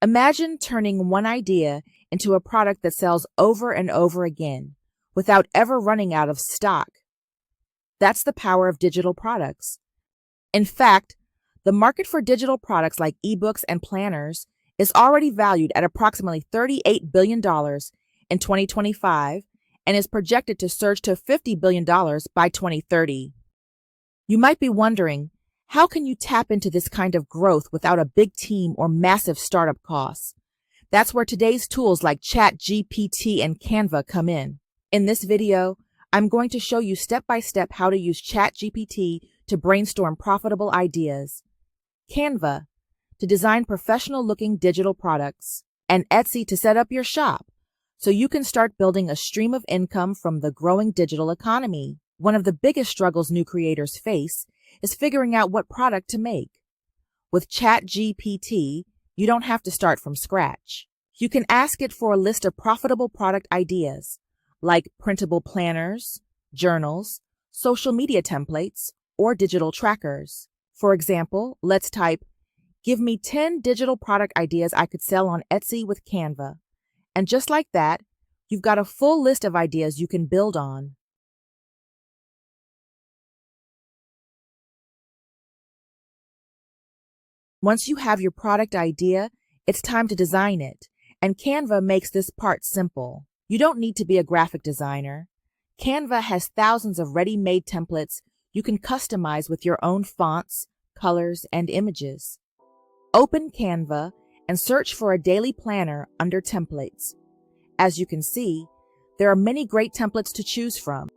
Imagine turning one idea into a product that sells over and over again without ever running out of stock. That's the power of digital products. In fact, the market for digital products like ebooks and planners is already valued at approximately $38 billion in 2025 and is projected to surge to $50 billion by 2030. You might be wondering, how can you tap into this kind of growth without a big team or massive startup costs? That's where today's tools like ChatGPT and Canva come in. In this video, I'm going to show you step-by-step how to use ChatGPT to brainstorm profitable ideas, Canva to design professional-looking digital products, and Etsy to set up your shop so you can start building a stream of income from the growing digital economy. One of the biggest struggles new creators face is figuring out what product to make. With ChatGPT, you don't have to start from scratch. You can ask it for a list of profitable product ideas, like printable planners, journals, social media templates, or digital trackers. For example, let's type, "Give me 10 digital product ideas I could sell on Etsy with Canva." And just like that, you've got a full list of ideas you can build on. Once you have your product idea, it's time to design it, and Canva makes this part simple. You don't need to be a graphic designer. Canva has thousands of ready-made templates you can customize with your own fonts, colors, and images. Open Canva and search for a daily planner under Templates. As you can see, there are many great templates to choose from.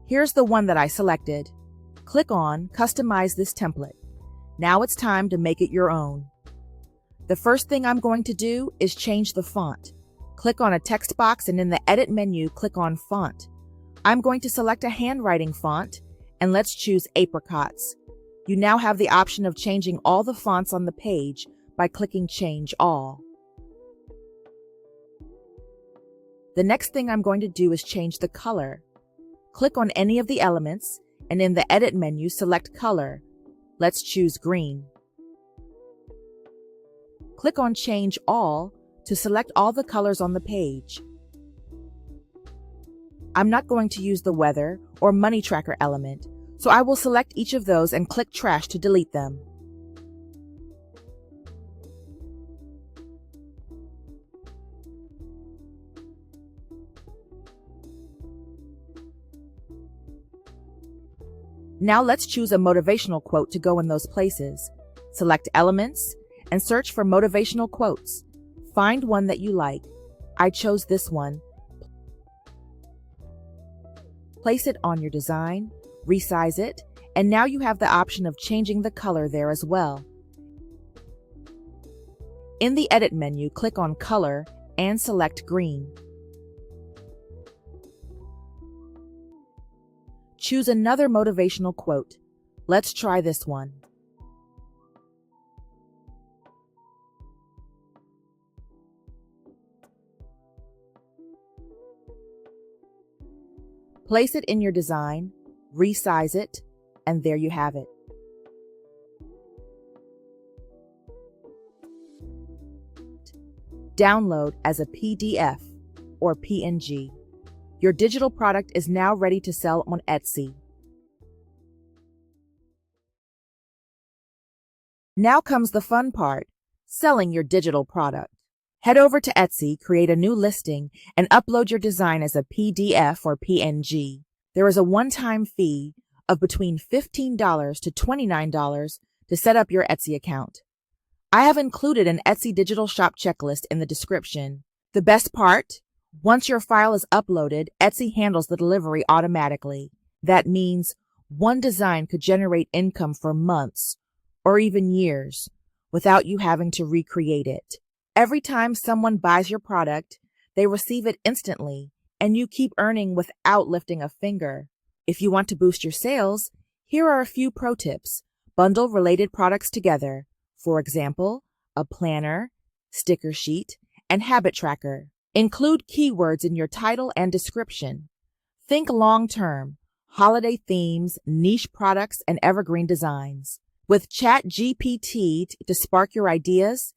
Here's the one that I selected. Click on Customize this template. Now it's time to make it your own. The first thing I'm going to do is change the font. Click on a text box and in the Edit menu, click on Font. I'm going to select a handwriting font and let's choose Apricots. You now have the option of changing all the fonts on the page by clicking Change All. The next thing I'm going to do is change the color. Click on any of the elements and in the Edit menu, select Color. Let's choose green. Click on Change All to select all the colors on the page. I'm not going to use the weather or money tracker element, so I will select each of those and click Trash to delete them. Now let's choose a motivational quote to go in those places. Select Elements and search for motivational quotes. Find one that you like. I chose this one. Place it on your design, resize it, and now you have the option of changing the color there as well. In the Edit menu, click on Color and select green. Choose another motivational quote. Let's try this one. Place it in your design, resize it, and there you have it. Download as a PDF or PNG. Your digital product is now ready to sell on Etsy. Now comes the fun part, selling your digital product. Head over to Etsy, create a new listing, and upload your design as a PDF or PNG. There is a one-time fee of between $15 to $29 to set up your Etsy account. I have included an Etsy digital shop checklist in the description. The best part? Once your file is uploaded, Etsy handles the delivery automatically. That means one design could generate income for months or even years without you having to recreate it. Every time someone buys your product, they receive it instantly, and you keep earning without lifting a finger. If you want to boost your sales, here are a few pro tips. Bundle related products together. For example, a planner, sticker sheet, and habit tracker. Include keywords in your title and description. Think long-term, holiday themes, niche products, and evergreen designs. With ChatGPT to spark your ideas,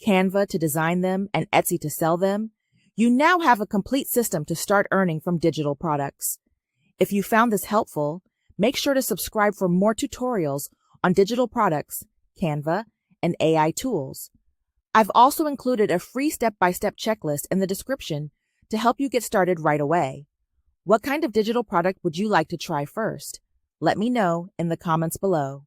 Canva to design them, and Etsy to sell them, you now have a complete system to start earning from digital products. If you found this helpful, make sure to subscribe for more tutorials on digital products, Canva, and AI tools. I've also included a free step-by-step checklist in the description to help you get started right away. What kind of digital product would you like to try first? Let me know in the comments below.